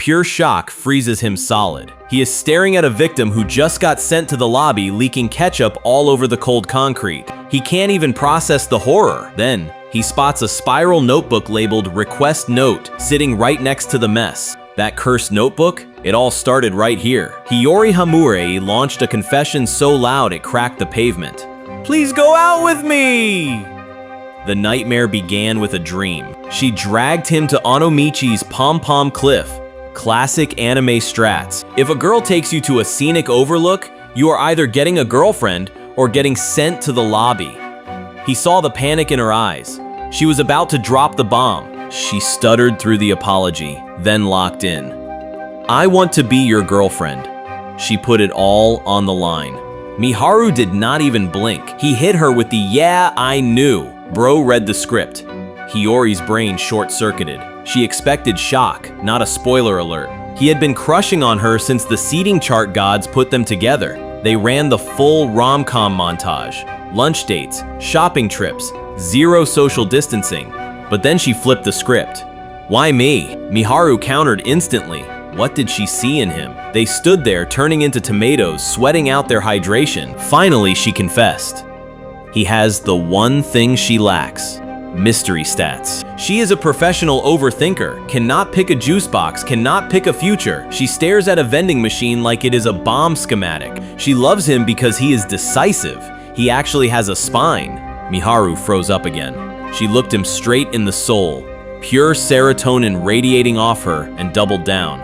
Pure shock freezes him solid. He is staring at a victim who just got sent to the lobby, leaking ketchup all over the cold concrete. He can't even process the horror. Then, he spots a spiral notebook labeled Request Note sitting right next to the mess. That cursed notebook? It all started right here. Hiyori Hamure launched a confession so loud it cracked the pavement. "Please go out with me!" The nightmare began with a dream. She dragged him to Onomichi's Pom-Pom Cliff. Classic anime strats. If a girl takes you to a scenic overlook, you are either getting a girlfriend or getting sent to the lobby. He saw the panic in her eyes. She was about to drop the bomb. She stuttered through the apology, then locked in. "I want to be your girlfriend." She put it all on the line. Miharu did not even blink. He hit her with the "Yeah, I knew." Bro read the script. Hiyori's brain short-circuited. She expected shock, not a spoiler alert. He had been crushing on her since the seating chart gods put them together. They ran the full rom-com montage. Lunch dates, shopping trips, zero social distancing. But then she flipped the script. "Why me?" Miharu countered instantly. What did she see in him? They stood there turning into tomatoes, sweating out their hydration. Finally, she confessed. He has the one thing she lacks. Mystery stats. She is a professional overthinker, cannot pick a juice box, cannot pick a future. She stares at a vending machine like it is a bomb schematic. She loves him because he is decisive. He actually has a spine. Miharu froze up again. She looked him straight in the soul, pure serotonin radiating off her, and doubled down.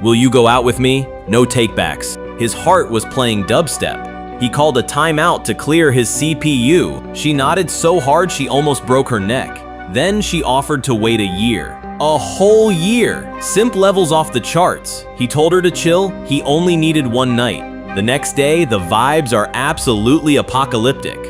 "Will you go out with me? No takebacks." His heart was playing dubstep. He called a timeout to clear his CPU. She nodded so hard she almost broke her neck. Then she offered to wait a year. A whole year! Simp levels off the charts. He told her to chill. He only needed one night. The next day, the vibes are absolutely apocalyptic.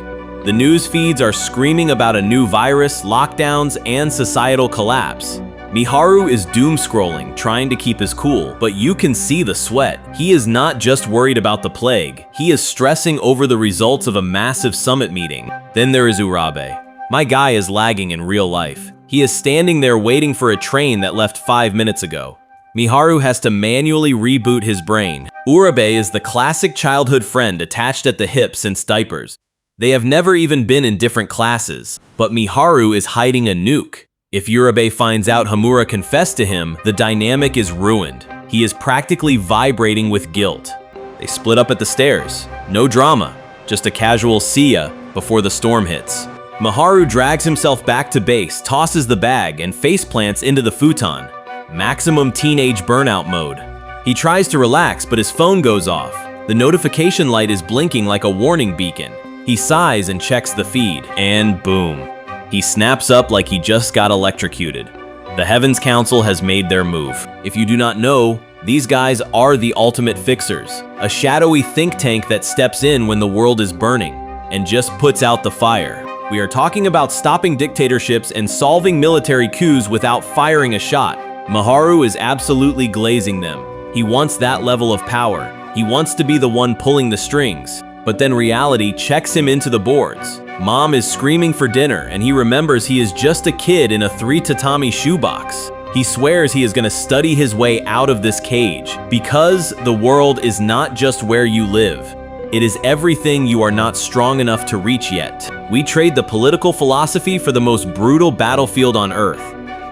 The news feeds are screaming about a new virus, lockdowns, and societal collapse. Miharu is doom-scrolling, trying to keep his cool, but you can see the sweat. He is not just worried about the plague. He is stressing over the results of a massive summit meeting. Then there is Urabe. My guy is lagging in real life. He is standing there waiting for a train that left 5 minutes ago. Miharu has to manually reboot his brain. Urabe is the classic childhood friend attached at the hip since diapers. They have never even been in different classes, but Miharu is hiding a nuke. If Urabe finds out Hamura confessed to him, the dynamic is ruined. He is practically vibrating with guilt. They split up at the stairs. No drama, just a casual see ya before the storm hits. Miharu drags himself back to base, tosses the bag, and faceplants into the futon. Maximum teenage burnout mode. He tries to relax, but his phone goes off. The notification light is blinking like a warning beacon. He sighs and checks the feed, and boom. He snaps up like he just got electrocuted. The Heavens Council has made their move. If you do not know, these guys are the ultimate fixers, a shadowy think tank that steps in when the world is burning and just puts out the fire. We are talking about stopping dictatorships and solving military coups without firing a shot. Miharu is absolutely glazing them. He wants that level of power. He wants to be the one pulling the strings. But then reality checks him into the boards. Mom is screaming for dinner, and he remembers he is just a kid in a 3-tatami shoebox. He swears he is going to study his way out of this cage, because the world is not just where you live. It is everything you are not strong enough to reach yet. We trade the political philosophy for the most brutal battlefield on Earth.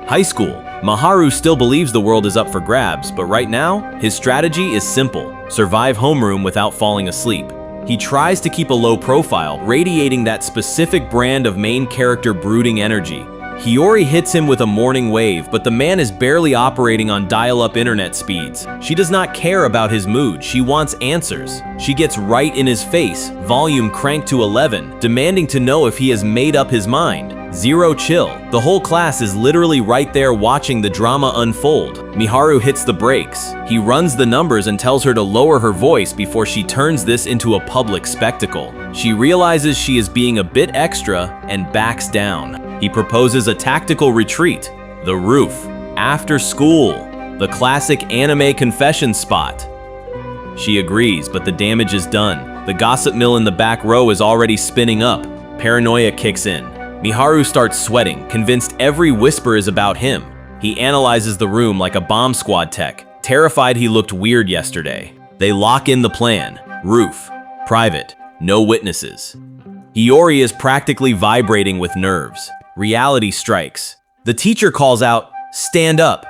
High school. Miharu still believes the world is up for grabs, but right now, his strategy is simple: survive homeroom without falling asleep. He tries to keep a low profile, radiating that specific brand of main character brooding energy. Hiyori hits him with a morning wave, but the man is barely operating on dial-up internet speeds. She does not care about his mood, she wants answers. She gets right in his face, volume cranked to 11, demanding to know if he has made up his mind. Zero chill. The whole class is literally right there watching the drama unfold. Miharu hits the brakes. He runs the numbers and tells her to lower her voice before she turns this into a public spectacle. She realizes she is being a bit extra and backs down. He proposes a tactical retreat. The roof. After school. The classic anime confession spot. She agrees, but the damage is done. The gossip mill in the back row is already spinning up. Paranoia kicks in. Miharu starts sweating, convinced every whisper is about him. He analyzes the room like a bomb squad tech. terrified he looked weird yesterday. They lock in the plan. Roof. Private. No witnesses. Hiyori is practically vibrating with nerves. Reality strikes. The teacher calls out, "Stand up!"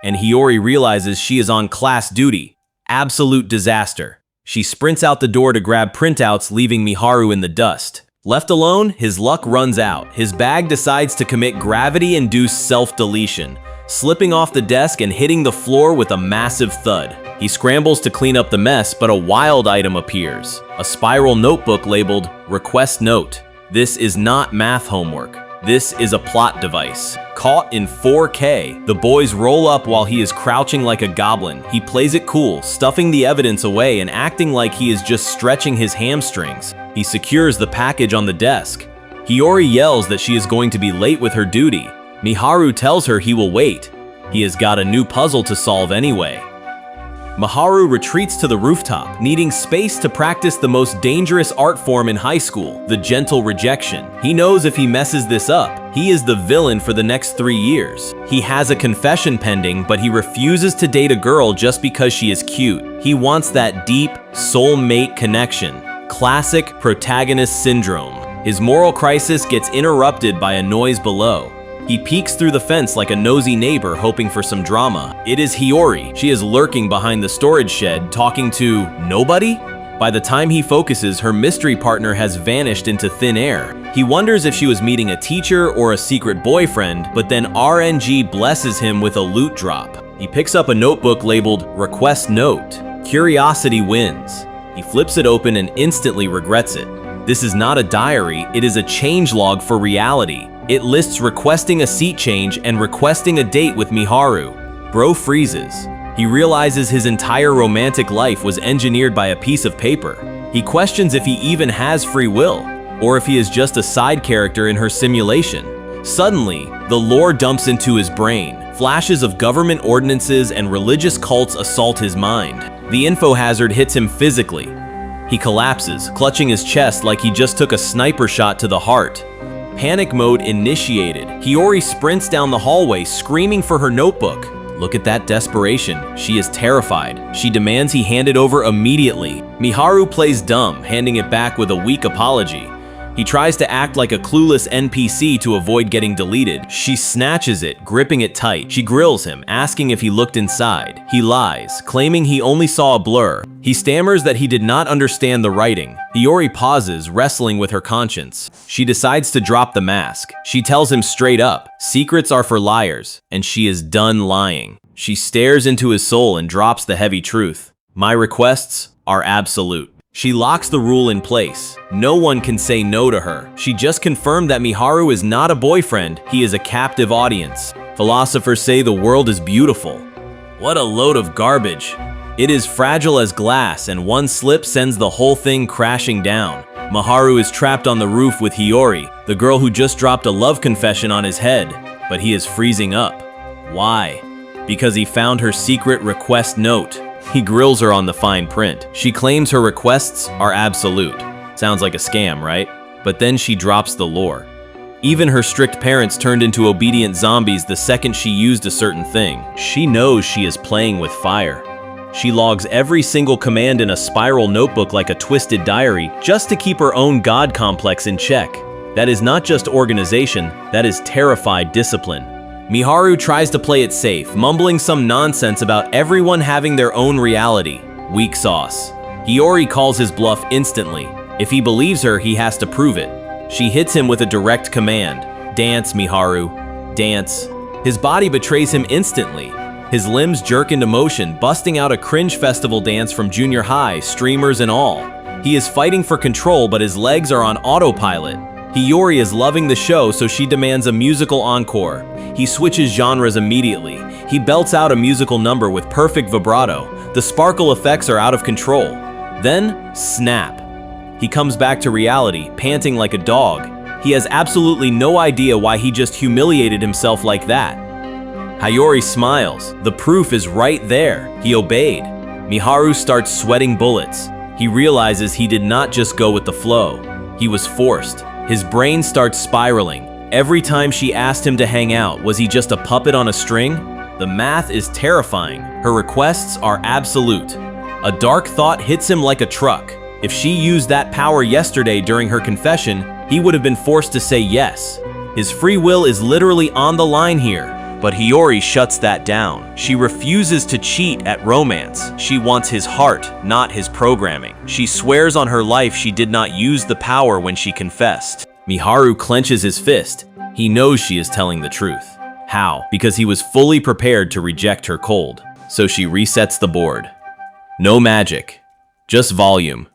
And Hiyori realizes she is on class duty. Absolute disaster. She sprints out the door to grab printouts, leaving Miharu in the dust. Left alone, his luck runs out. His bag decides to commit gravity-induced self-deletion, slipping off the desk and hitting the floor with a massive thud. He scrambles to clean up the mess, but a wild item appears. A spiral notebook labeled "Request Note." This is not math homework. This is a plot device. Caught in 4K, the boys roll up while he is crouching like a goblin. He plays it cool, stuffing the evidence away and acting like he is just stretching his hamstrings. He secures the package on the desk. Hiyori yells that she is going to be late with her duty. Miharu tells her he will wait. He has got a new puzzle to solve anyway. Miharu retreats to the rooftop, needing space to practice the most dangerous art form in high school, the gentle rejection. He knows if he messes this up, he is the villain for the next 3 years. He has a confession pending, but he refuses to date a girl just because she is cute. He wants that deep, soulmate connection. Classic protagonist syndrome. His moral crisis gets interrupted by a noise below. He peeks through the fence like a nosy neighbor hoping for some drama. It is Hiyori. She is lurking behind the storage shed, talking to nobody? By the time he focuses, her mystery partner has vanished into thin air. He wonders if she was meeting a teacher or a secret boyfriend, but then RNG blesses him with a loot drop. He picks up a notebook labeled "Request Note." Curiosity wins. He flips it open and instantly regrets it. This is not a diary, it is a changelog for reality. It lists requesting a seat change and requesting a date with Miharu. Bro freezes. He realizes his entire romantic life was engineered by a piece of paper. He questions if he even has free will, or if he is just a side character in her simulation. Suddenly, the lore dumps into his brain. Flashes of government ordinances and religious cults assault his mind. The info hazard hits him physically. He collapses, clutching his chest like he just took a sniper shot to the heart. Panic mode initiated. Hiyori sprints down the hallway, screaming for her notebook. Look at that desperation. She is terrified. She demands he hand it over immediately. Miharu plays dumb, handing it back with a weak apology. He tries to act like a clueless NPC to avoid getting deleted. She snatches it, gripping it tight. She grills him, asking if he looked inside. He lies, claiming he only saw a blur. He stammers that he did not understand the writing. Hiyori pauses, wrestling with her conscience. She decides to drop the mask. She tells him straight up, secrets are for liars, and she is done lying. She stares into his soul and drops the heavy truth. My requests are absolute. She locks the rule in place. No one can say no to her. She just confirmed that Miharu is not a boyfriend, he is a captive audience. Philosophers say the world is beautiful. What a load of garbage. It is fragile as glass, and one slip sends the whole thing crashing down. Miharu is trapped on the roof with Hiyori, the girl who just dropped a love confession on his head, but he is freezing up. Why? Because he found her secret request note. He grills her on the fine print. She claims her requests are absolute. Sounds like a scam, right? But then she drops the lore. Even her strict parents turned into obedient zombies the second she used a certain thing. She knows she is playing with fire. She logs every single command in a spiral notebook like a twisted diary just to keep her own god complex in check. That is not just organization, that is terrified discipline. Miharu tries to play it safe, mumbling some nonsense about everyone having their own reality. Weak sauce. Hiyori calls his bluff instantly. If he believes her, he has to prove it. She hits him with a direct command. Dance, Miharu. Dance. His body betrays him instantly. His limbs jerk into motion, busting out a cringe festival dance from junior high, streamers and all. He is fighting for control, but his legs are on autopilot. Hiyori is loving the show, so she demands a musical encore. He switches genres immediately. He belts out a musical number with perfect vibrato. The sparkle effects are out of control. Then, snap. He comes back to reality, panting like a dog. He has absolutely no idea why he just humiliated himself like that. Hiyori smiles. The proof is right there. He obeyed. Miharu starts sweating bullets. He realizes he did not just go with the flow. He was forced. His brain starts spiraling. Every time she asked him to hang out, was he just a puppet on a string? The math is terrifying. Her requests are absolute. A dark thought hits him like a truck. If she used that power yesterday during her confession, he would have been forced to say yes. His free will is literally on the line here. But Hiyori shuts that down. She refuses to cheat at romance. She wants his heart, not his programming. She swears on her life she did not use the power when she confessed. Miharu clenches his fist. He knows she is telling the truth. How? Because he was fully prepared to reject her cold. So she resets the board. No magic, just volume.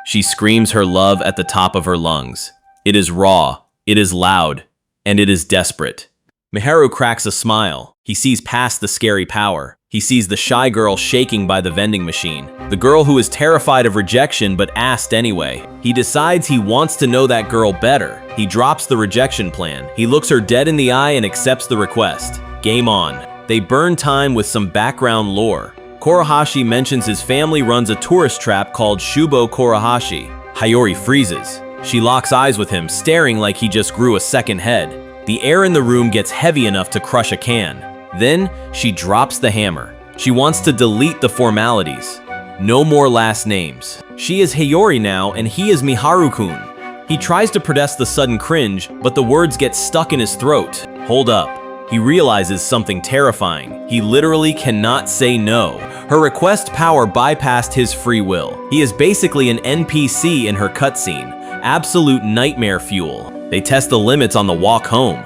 She screams her love at the top of her lungs. It is raw, it is loud, and it is desperate. Miharu cracks a smile. He sees past the scary power. He sees the shy girl shaking by the vending machine. The girl who is terrified of rejection but asked anyway. He decides he wants to know that girl better. He drops the rejection plan. He looks her dead in the eye and accepts the request. Game on. They burn time with some background lore. Kurahashi mentions his family runs a tourist trap called Shubo Kurahashi. Hiyori freezes. She locks eyes with him, staring like he just grew a second head. The air in the room gets heavy enough to crush a can. Then, she drops the hammer. She wants to delete the formalities. No more last names. She is Hiyori now, and he is Miharu-kun. He tries to protest the sudden cringe, but the words get stuck in his throat. Hold up. He realizes something terrifying. He literally cannot say no. Her request power bypassed his free will. He is basically an NPC in her cutscene. Absolute nightmare fuel. They test the limits on the walk home.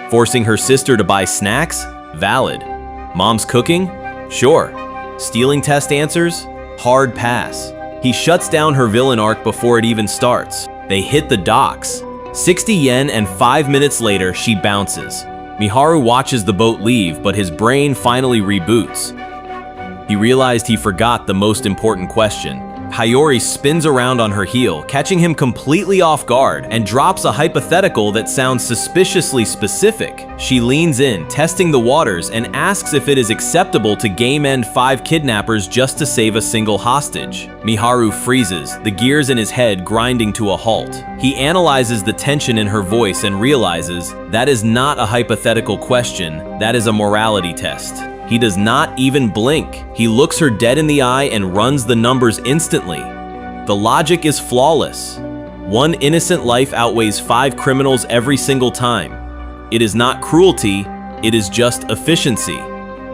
Forcing her sister to buy snacks? Valid. Mom's cooking? Sure. Stealing test answers? Hard pass. He shuts down her villain arc before it even starts. They hit the docks. 60 yen and 5 minutes later, she bounces. Miharu watches the boat leave, but his brain finally reboots. He realized he forgot the most important question. Hiyori spins around on her heel, catching him completely off guard, and drops a hypothetical that sounds suspiciously specific. She leans in, testing the waters, and asks if it is acceptable to game end 5 kidnappers just to save a single hostage. Miharu freezes, the gears in his head grinding to a halt. He analyzes the tension in her voice and realizes that is not a hypothetical question, that is a morality test. He does not even blink. He looks her dead in the eye and runs the numbers instantly. The logic is flawless. 1 innocent life outweighs 5 criminals every single time. It is not cruelty, it is just efficiency.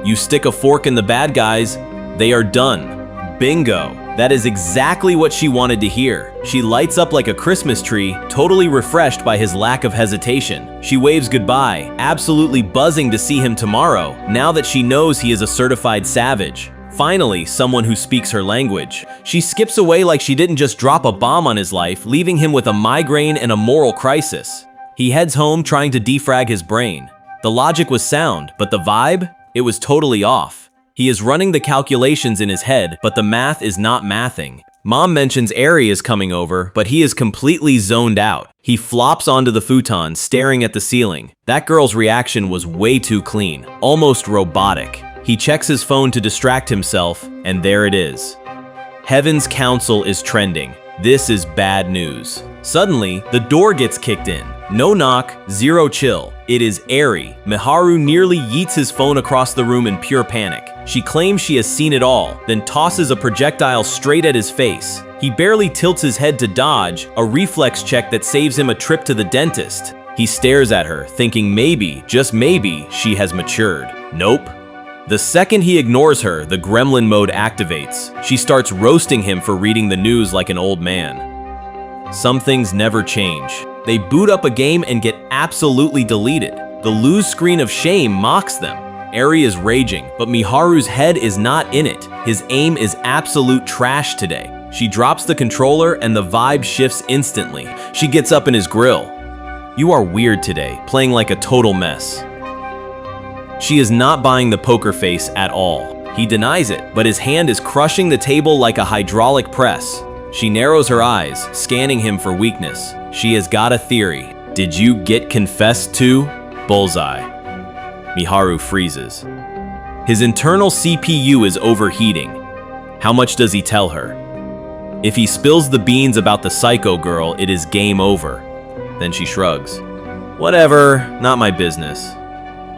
You stick a fork in the bad guys, they are done. Bingo. That is exactly what she wanted to hear. She lights up like a Christmas tree, totally refreshed by his lack of hesitation. She waves goodbye, absolutely buzzing to see him tomorrow, now that she knows he is a certified savage. Finally, someone who speaks her language. She skips away like she didn't just drop a bomb on his life, leaving him with a migraine and a moral crisis. He heads home trying to defrag his brain. The logic was sound, but the vibe? It was totally off. He is running the calculations in his head, but the math is not mathing. Mom mentions Eri is coming over, but he is completely zoned out. He flops onto the futon, staring at the ceiling. That girl's reaction was way too clean, almost robotic. He checks his phone to distract himself, and there it is. Heaven's Council is trending. This is bad news. Suddenly, the door gets kicked in. No knock, zero chill. It is Eri. Miharu nearly yeets his phone across the room in pure panic. She claims she has seen it all, then tosses a projectile straight at his face. He barely tilts his head to dodge, a reflex check that saves him a trip to the dentist. He stares at her, thinking maybe, just maybe, she has matured. Nope. The second he ignores her, the gremlin mode activates. She starts roasting him for reading the news like an old man. Some things never change. They boot up a game and get absolutely deleted. The lose screen of shame mocks them. Eri is raging, but Miharu's head is not in it. His aim is absolute trash today. She drops the controller and the vibe shifts instantly. She gets up in his grill. You are weird today, playing like a total mess. She is not buying the poker face at all. He denies it, but his hand is crushing the table like a hydraulic press. She narrows her eyes, scanning him for weakness. She has got a theory. Did you get confessed to? Bullseye. Miharu freezes. His internal CPU is overheating. How much does he tell her? If he spills the beans about the psycho girl, it is game over. Then she shrugs. Whatever, not my business.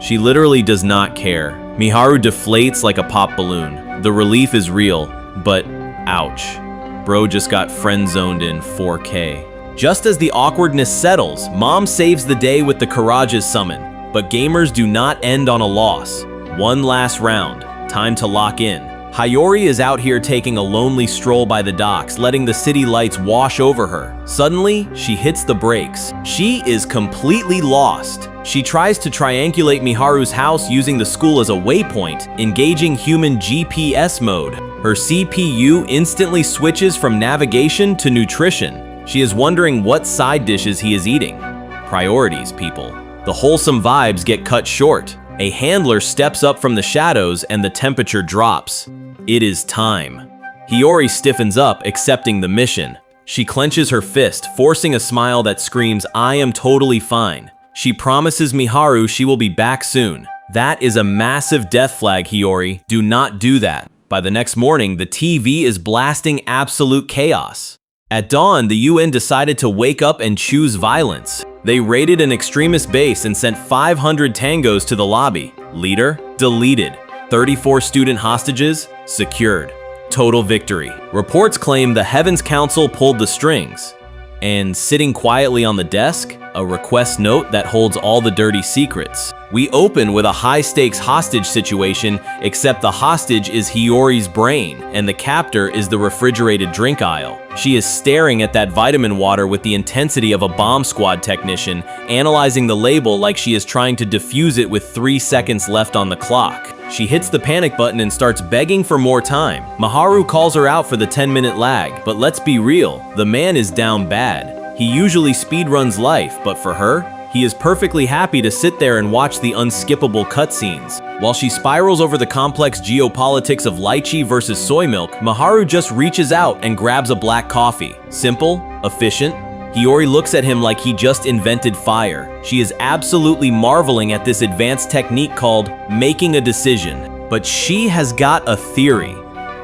She literally does not care. Miharu deflates like a pop balloon. The relief is real, but ouch. Bro just got friend-zoned in 4K. Just as the awkwardness settles, Mom saves the day with the Karage's summon. But gamers do not end on a loss. One last round. Time to lock in. Hiyori is out here taking a lonely stroll by the docks, letting the city lights wash over her. Suddenly, she hits the brakes. She is completely lost. She tries to triangulate Miharu's house using the school as a waypoint, engaging human GPS mode. Her CPU instantly switches from navigation to nutrition. She is wondering what side dishes he is eating. Priorities, people. The wholesome vibes get cut short. A handler steps up from the shadows and the temperature drops. It is time. Hiyori stiffens up, accepting the mission. She clenches her fist, forcing a smile that screams, "I am totally fine." She promises Miharu she will be back soon. That is a massive death flag, Hiyori. Do not do that. By the next morning, the TV is blasting absolute chaos. At dawn, the UN decided to wake up and choose violence. They raided an extremist base and sent 500 tangos to the lobby. Leader? Deleted. 34 student hostages? Secured. Total victory. Reports claim the Heavens Council pulled the strings. And sitting quietly on the desk, a request note that holds all the dirty secrets. We open with a high-stakes hostage situation, except the hostage is Hiyori's brain, and the captor is the refrigerated drink aisle. She is staring at that vitamin water with the intensity of a bomb squad technician, analyzing the label like she is trying to defuse it with 3 seconds left on the clock. She hits the panic button and starts begging for more time. Miharu calls her out for the 10-minute lag, but let's be real, the man is down bad. He usually speedruns life, but for her, he is perfectly happy to sit there and watch the unskippable cutscenes. While she spirals over the complex geopolitics of lychee versus soy milk, Miharu just reaches out and grabs a black coffee. Simple, efficient. Hiyori looks at him like he just invented fire. She is absolutely marveling at this advanced technique called making a decision. But she has got a theory.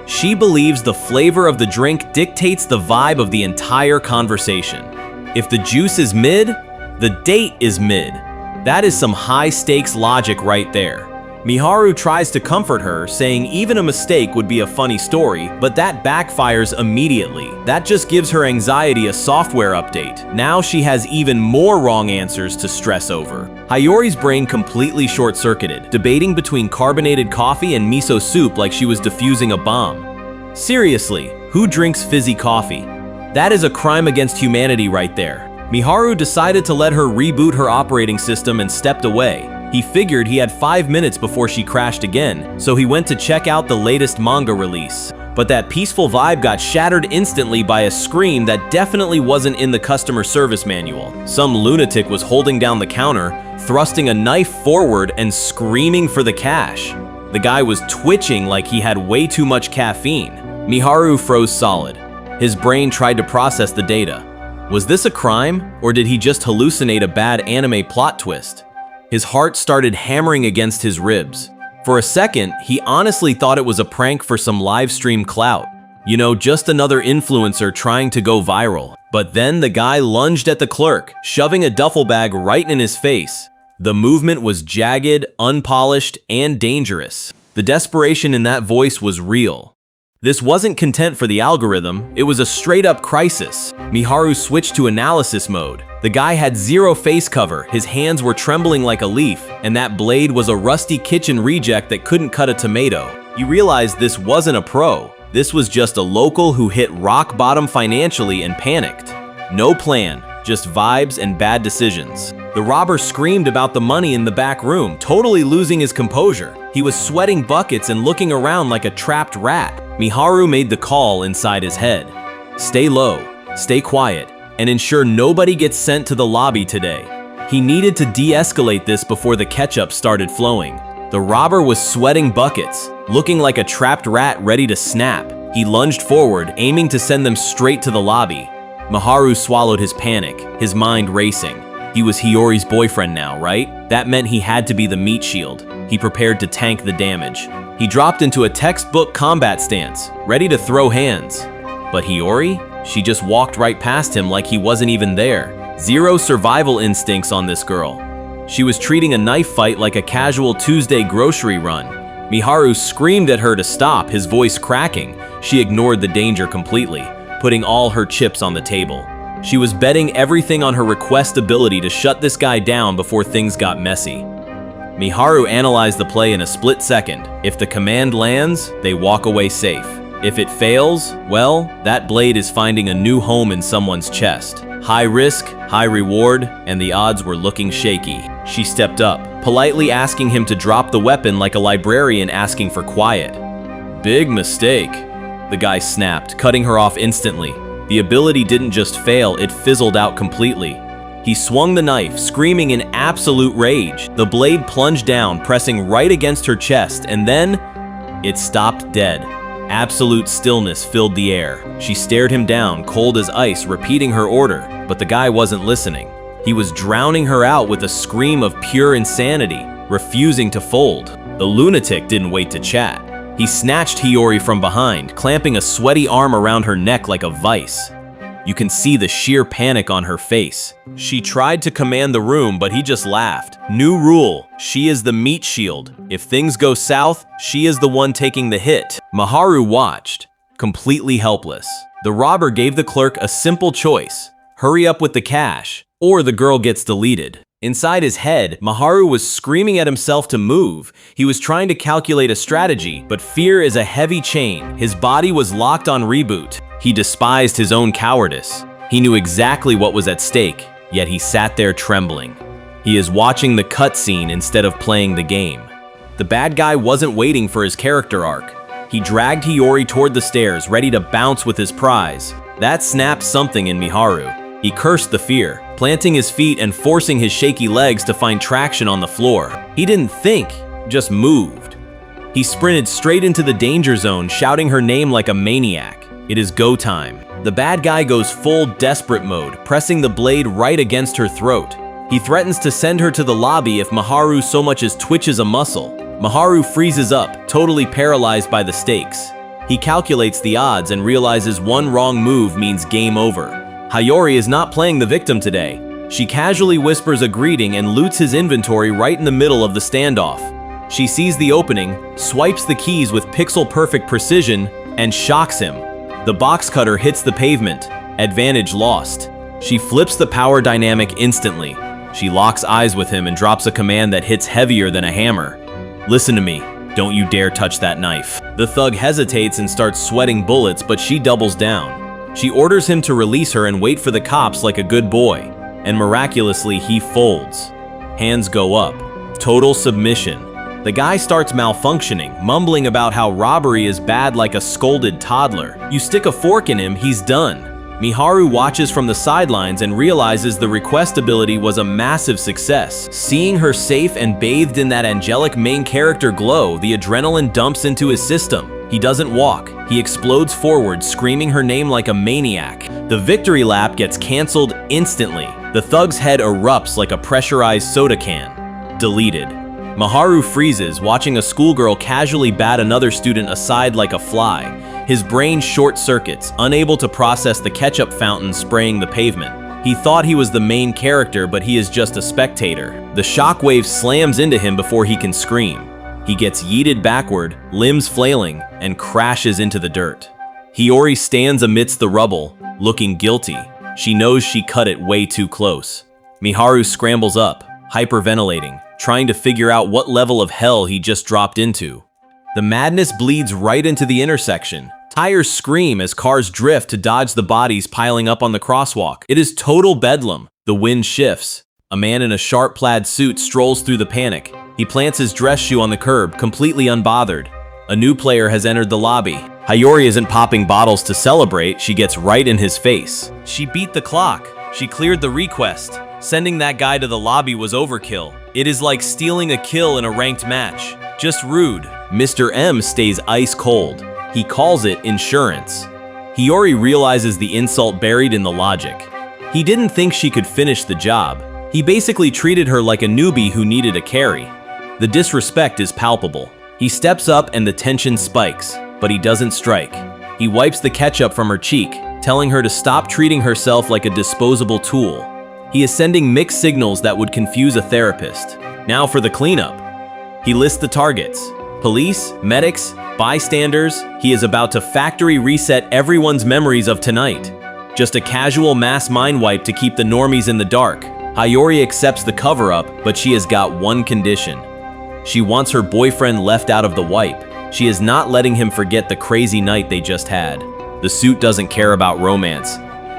She believes the flavor of the drink dictates the vibe of the entire conversation. If the juice is mid, the date is mid. That is some high-stakes logic right there. Miharu tries to comfort her, saying even a mistake would be a funny story, but that backfires immediately. That just gives her anxiety a software update. Now she has even more wrong answers to stress over. Hiyori's brain completely short-circuited, debating between carbonated coffee and miso soup like she was defusing a bomb. Seriously, who drinks fizzy coffee? That is a crime against humanity right there. Miharu decided to let her reboot her operating system and stepped away. He figured he had 5 minutes before she crashed again, so he went to check out the latest manga release. But that peaceful vibe got shattered instantly by a scream that definitely wasn't in the customer service manual. Some lunatic was holding down the counter, thrusting a knife forward and screaming for the cash. The guy was twitching like he had way too much caffeine. Miharu froze solid. His brain tried to process the data. Was this a crime, or did he just hallucinate a bad anime plot twist? His heart started hammering against his ribs. For a second, he honestly thought it was a prank for some live stream clout. You know, just another influencer trying to go viral. But then the guy lunged at the clerk, shoving a duffel bag right in his face. The movement was jagged, unpolished, and dangerous. The desperation in that voice was real. This wasn't content for the algorithm, it was a straight-up crisis. Miharu switched to analysis mode. The guy had zero face cover, his hands were trembling like a leaf, and that blade was a rusty kitchen reject that couldn't cut a tomato. You realize this wasn't a pro. This was just a local who hit rock bottom financially and panicked. No plan, just vibes and bad decisions. The robber screamed about the money in the back room, totally losing his composure. He was sweating buckets and looking around like a trapped rat. Miharu made the call inside his head. Stay low, stay quiet, and ensure nobody gets sent to the lobby today. He needed to de-escalate this before the ketchup started flowing. The robber was sweating buckets, looking like a trapped rat ready to snap. He lunged forward, aiming to send them straight to the lobby. Miharu swallowed his panic, his mind racing. He was Hiyori's boyfriend now, right? That meant he had to be the meat shield. He prepared to tank the damage. He dropped into a textbook combat stance, ready to throw hands. But Hiyori? She just walked right past him like he wasn't even there. Zero survival instincts on this girl. She was treating a knife fight like a casual Tuesday grocery run. Miharu screamed at her to stop, his voice cracking. She ignored the danger completely, putting all her chips on the table. She was betting everything on her request ability to shut this guy down before things got messy. Miharu analyzed the play in a split second. If the command lands, they walk away safe. If it fails, well, that blade is finding a new home in someone's chest. High risk, high reward, and the odds were looking shaky. She stepped up, politely asking him to drop the weapon like a librarian asking for quiet. Big mistake, the guy snapped, cutting her off instantly. The ability didn't just fail, it fizzled out completely. He swung the knife, screaming in absolute rage. The blade plunged down, pressing right against her chest, and then it stopped dead. Absolute stillness filled the air. She stared him down, cold as ice, repeating her order, but the guy wasn't listening. He was drowning her out with a scream of pure insanity, refusing to fold. The lunatic didn't wait to chat. He snatched Hiyori from behind, clamping a sweaty arm around her neck like a vice. You can see the sheer panic on her face. She tried to command the room, but he just laughed. New rule, she is the meat shield. If things go south, she is the one taking the hit. Miharu watched, completely helpless. The robber gave the clerk a simple choice: hurry up with the cash, or the girl gets deleted. Inside his head, Miharu was screaming at himself to move. He was trying to calculate a strategy, but fear is a heavy chain. His body was locked on reboot. He despised his own cowardice. He knew exactly what was at stake, yet he sat there trembling. He is watching the cutscene instead of playing the game. The bad guy wasn't waiting for his character arc. He dragged Hiyori toward the stairs, ready to bounce with his prize. That snapped something in Miharu. He cursed the fear, planting his feet and forcing his shaky legs to find traction on the floor. He didn't think, just moved. He sprinted straight into the danger zone, shouting her name like a maniac. It is go time. The bad guy goes full desperate mode, pressing the blade right against her throat. He threatens to send her to the lobby if Miharu so much as twitches a muscle. Miharu freezes up, totally paralyzed by the stakes. He calculates the odds and realizes one wrong move means game over. Hiyori is not playing the victim today. She casually whispers a greeting and loots his inventory right in the middle of the standoff. She sees the opening, swipes the keys with pixel-perfect precision, and shocks him. The box cutter hits the pavement. Advantage lost. She flips the power dynamic instantly. She locks eyes with him and drops a command that hits heavier than a hammer. Listen to me. Don't you dare touch that knife. The thug hesitates and starts sweating bullets, but she doubles down. She orders him to release her and wait for the cops like a good boy. And miraculously, he folds. Hands go up. Total submission. The guy starts malfunctioning, mumbling about how robbery is bad like a scolded toddler. You stick a fork in him, he's done. Miharu watches from the sidelines and realizes the request ability was a massive success. Seeing her safe and bathed in that angelic main character glow, the adrenaline dumps into his system. He doesn't walk. He explodes forward, screaming her name like a maniac. The victory lap gets canceled instantly. The thug's head erupts like a pressurized soda can. Deleted. Miharu freezes, watching a schoolgirl casually bat another student aside like a fly. His brain short-circuits, unable to process the ketchup fountain spraying the pavement. He thought he was the main character, but he is just a spectator. The shockwave slams into him before he can scream. He gets yeeted backward, limbs flailing, and crashes into the dirt. Hiyori stands amidst the rubble, looking guilty. She knows she cut it way too close. Miharu scrambles up, hyperventilating, trying to figure out what level of hell he just dropped into. The madness bleeds right into the intersection. Tires scream as cars drift to dodge the bodies piling up on the crosswalk. It is total bedlam. The wind shifts. A man in a sharp plaid suit strolls through the panic. He plants his dress shoe on the curb, completely unbothered. A new player has entered the lobby. Hiyori isn't popping bottles to celebrate, she gets right in his face. She beat the clock. She cleared the request. Sending that guy to the lobby was overkill. It is like stealing a kill in a ranked match. Just rude. Mr. M stays ice cold. He calls it insurance. Hiyori realizes the insult buried in the logic. He didn't think she could finish the job. He basically treated her like a newbie who needed a carry. The disrespect is palpable. He steps up and the tension spikes, but he doesn't strike. He wipes the ketchup from her cheek, telling her to stop treating herself like a disposable tool. He is sending mixed signals that would confuse a therapist. Now for the cleanup. He lists the targets. Police, medics, bystanders, he is about to factory reset everyone's memories of tonight. Just a casual mass mind wipe to keep the normies in the dark. Hiyori accepts the cover-up, but she has got one condition. She wants her boyfriend left out of the wipe. She is not letting him forget the crazy night they just had. The suit doesn't care about romance.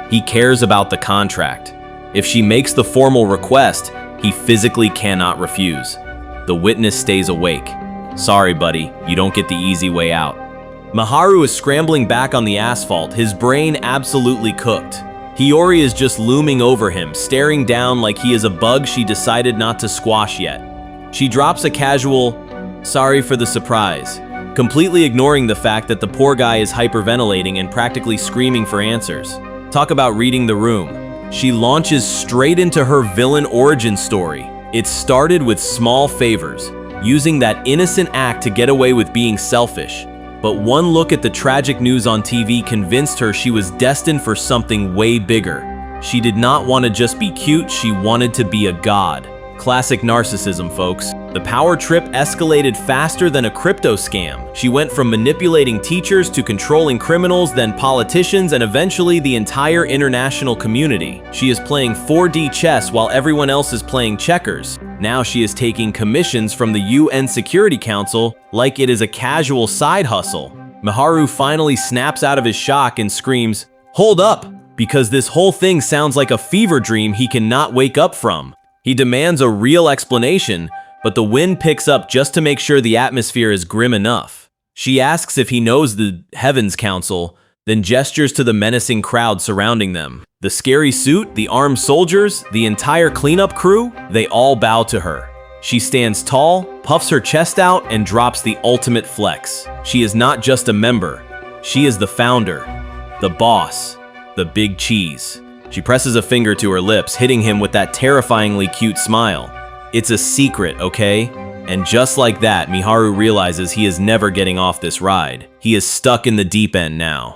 He cares about the contract. If she makes the formal request, he physically cannot refuse. The witness stays awake. Sorry, buddy, you don't get the easy way out. Miharu is scrambling back on the asphalt, his brain absolutely cooked. Hiyori is just looming over him, staring down like he is a bug she decided not to squash yet. She drops a casual, "Sorry for the surprise," completely ignoring the fact that the poor guy is hyperventilating and practically screaming for answers. Talk about reading the room. She launches straight into her villain origin story. It started with small favors, using that innocent act to get away with being selfish. But one look at the tragic news on TV convinced her she was destined for something way bigger. She did not want to just be cute, she wanted to be a god. Classic narcissism, folks. The power trip escalated faster than a crypto scam. She went from manipulating teachers to controlling criminals, then politicians, and eventually the entire international community. She is playing 4D chess while everyone else is playing checkers. Now she is taking commissions from the UN Security Council like it is a casual side hustle. Miharu finally snaps out of his shock and screams, "Hold up!" because this whole thing sounds like a fever dream he cannot wake up from. He demands a real explanation, but the wind picks up just to make sure the atmosphere is grim enough. She asks if he knows the Heavens Council, then gestures to the menacing crowd surrounding them. The scary suit, the armed soldiers, the entire cleanup crew, they all bow to her. She stands tall, puffs her chest out, and drops the ultimate flex. She is not just a member. She is the founder, the boss, the big cheese. She presses a finger to her lips, hitting him with that terrifyingly cute smile. It's a secret, okay? And just like that, Miharu realizes he is never getting off this ride. He is stuck in the deep end now.